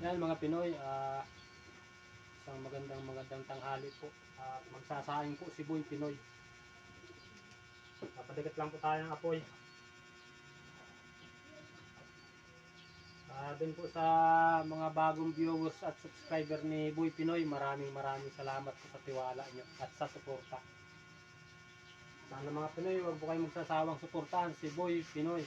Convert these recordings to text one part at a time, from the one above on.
Yan mga Pinoy, isang magandang tanghali po. Magsasaing po si Boy Pinoy. Napadikat lang po tayo ng apoy. Dun po sa mga bagong viewers at subscriber ni Boy Pinoy, maraming salamat po sa tiwala nyo at sa suporta. Sana mga Pinoy, huwag po kayong magsasawang suportahan si Boy Pinoy.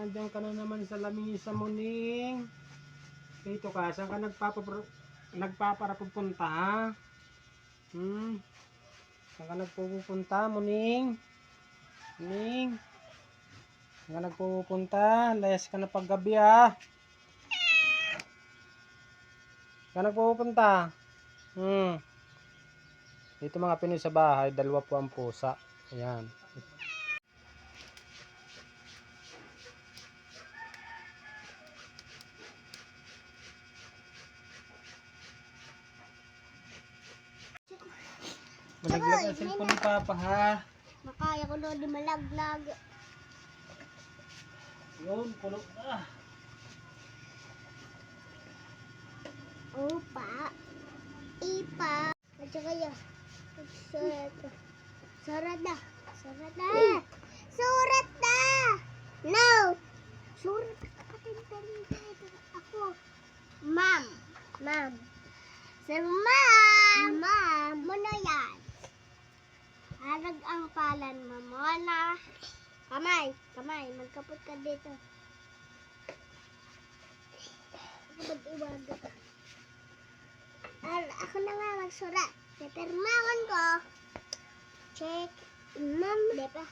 Diyan ka na naman sa lamisa mo, Ning. Dito ka, saan ka nagpapara pupunta, ha? Saan ka nagpupunta mo, Ning? Ning? Saan ka nagpupunta? Layas ka na paggabi, ha? Saan ka nagpupunta? Dito mga Pinoy sa bahay, dalawa po ang pusa. Ayan. Malaglag ang cellphone ni Papa, ha? Makaya ko doon di malaglag. Yun, pulo na. Opa. Ipa. At saka yan. Surat. Surat na. Surat na. Surat na. No. Surat. Ako. Ma'am. Ma'am. Si Ma'am. Ma'am. Muna yan. Harag ang palan mo na. Kamay. Kamay. Magkapot ka dito. Mag-iwag ka. Ako na nga magsurat. Pipirmahan ko. Check. Ma'am. Di pa.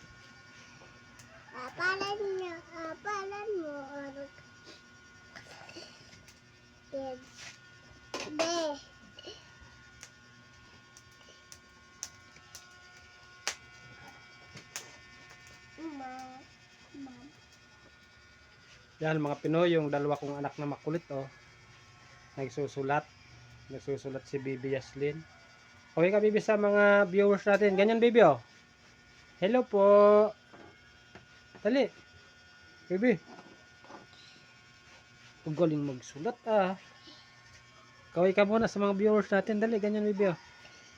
Apalan niya. Apalan mo. Dead. Be. Ma'am. Yan mga Pinoy, yung dalawa kong anak na makulit, oh. Nagsusulat si Bibi Yaslin. Okay ka, Bibi, sa mga viewers natin. Ganyan, Bibi, oh. Hello po. Dali. Bibi. Ang galing magsulat, ah. Kaway ka muna sa mga viewers natin. Dali, ganyan, Bibi, oh.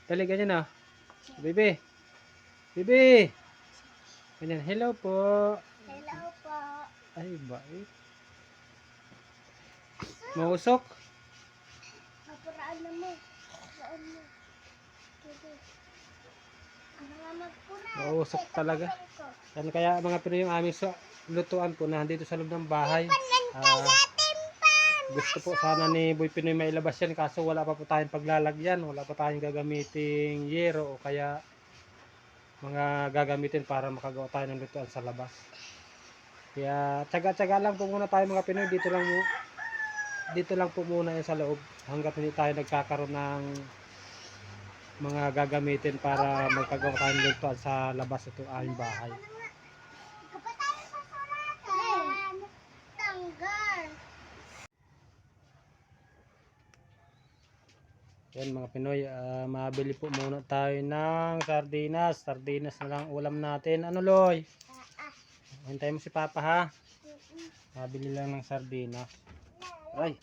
Dali, ganyan, ah. Bibi. Bibi. Ganyan, hello po. Hello po. Ay, bait. Mausok? Mapuraan na mo. Puraan mo. Sige. Ano nga magpura? Mausok talaga. Yan kaya mga Pinoy yung aming lutuan po na dito sa loob ng bahay. Gusto po sana ni Boy Pinoy mailabas yan kaso wala pa po tayong paglalagyan. Wala pa tayong gagamiting yero o kaya mga gagamitin para makagawa tayo ng lutuan sa labas. Kaya tsaga-tsaga lang po muna tayo mga Pinoy. Dito lang po muna yan sa loob hanggat hindi tayo nagkakaroon ng mga gagamitin para magkagawa tayo ng lutuan sa labas ito aming bahay. Ikaw pa tayo sa suratan. Tanggal. Yan mga Pinoy, mabili po muna tayo ng sardinas. Sardinas na lang ulam natin. Ano Loy? Hintay mo si Papa ha. Mabili lang ng sardinas. Ay.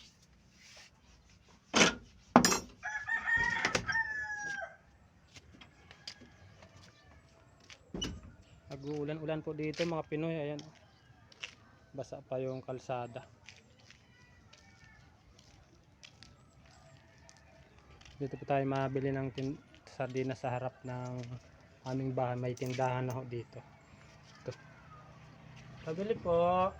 Nag-uulan-ulan po dito mga Pinoy. Ayan. Basa pa yung kalsada. Dito po tayo mabili ng sardinas sa harap ng aming bahay. May tindahan na ho dito. Ito. Pabili po.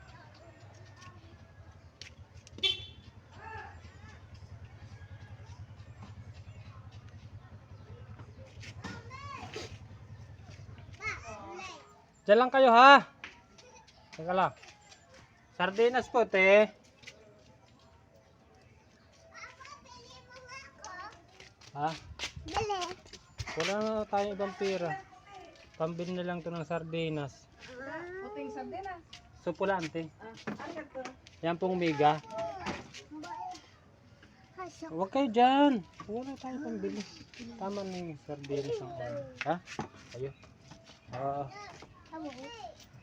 Diyan lang kayo ha. Teka lang. Sardinas po te. Ha? Dali. Wala na tayong ibang pera. Pambili na lang to ng sardinas. Puting sardinas. Supulante. Ano to? Yan pong miga. Hasok. Huwag kayo dyan. Wala tayong pambili. Tama na yung sardinas. Ha? Kayo. Oo.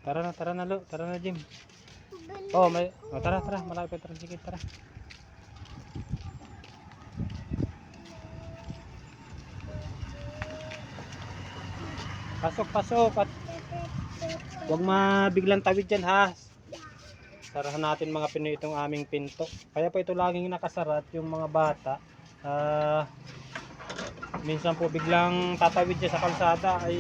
Tara na Lo. Tara na Jim. Oh, may tara. Malaki pa sige, tara. Pasok at huwag mabiglang tawid dyan ha. Sarahan natin mga Pinoy itong aming pinto. Kaya po ito laging nakasara at yung mga bata minsan po biglang tatawid dyan sa kalsada ay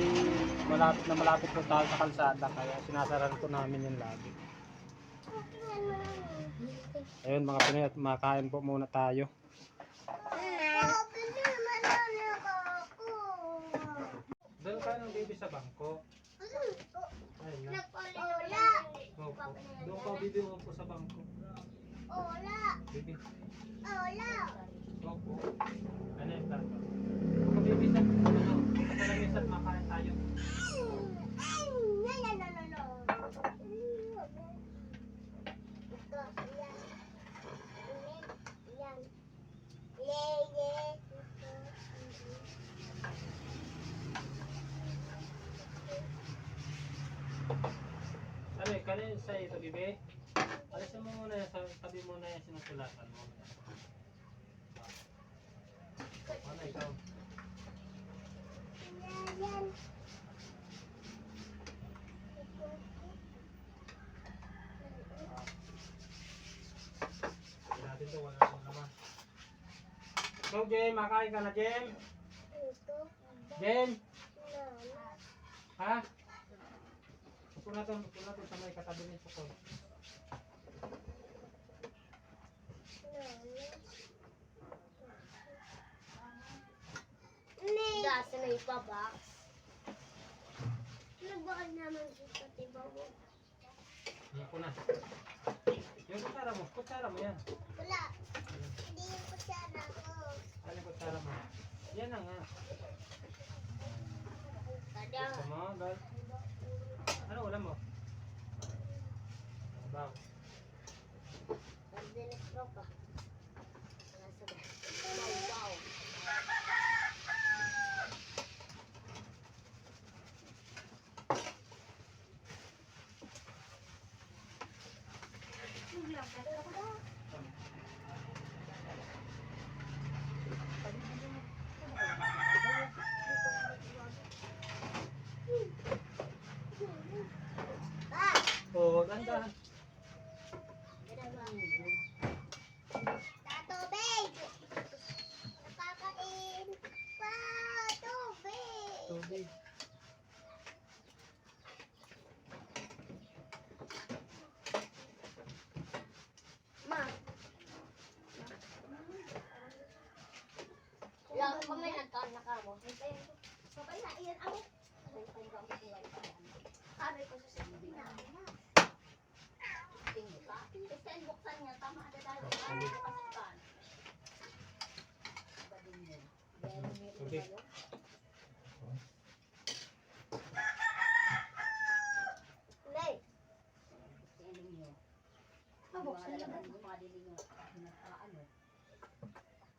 malapit po tayo sa kalsada kaya sinasaran po namin yan lagi. Ayun mga Pinoy at makain po muna tayo. Doon ka ng baby sa bangko. Ayun na. Ola. Opo. Doon ka baby mo po sa bangko. Ola. Baby. Ola. Opo. Ano yung plato? Doon ka baby sa lamesa at makain tayo. Ano eh, kanin sa ito baby? Alisin mo muna yan, tabi muna yan sinusulatan mo. Ano ikaw? Hindi natin ito, wala nang naman. So Jem, makain ka na Jem? Jem? Ha? Upo na to sa may katabi nito ko. Dasa na ipabox. Nagbakan naman siya sa tibaw. Upo na. Yung kutsara mo yan. Wala. Hindi yung kutsara ko. Ano yung kutsara mo? Yan na nga. Kada. Gusto mo, Dol? Ano ulam mo? Baw. Sardinas ko pa. Wow. dahan. Tatubig! Nakakain pa! Tubig! Tubig. Ma! Lang ko may nagkaan na kamo. Sabay na, iyan ako. Sabi ko sa sabi na. Tingin ka? Basta buksan niya, tama na dahil ano kasikan. Tubig. Lay!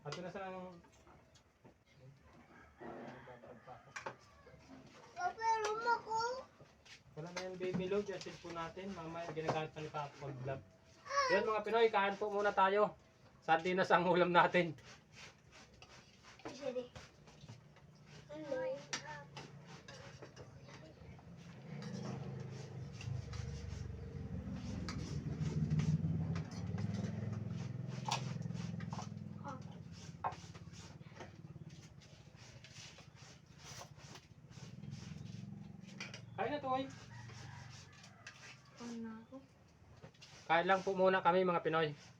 Ato na sa Pero mo ko. wala na yung baby load, yung cellphone natin. Mamaya ginagamit pa ni Papa pag-vlog. Yan mga Pinoy, kain po muna tayo. Sardinas ang ulam natin. Sige. Lay. Kain na to, oy. Kain lang po muna kami mga Pinoy.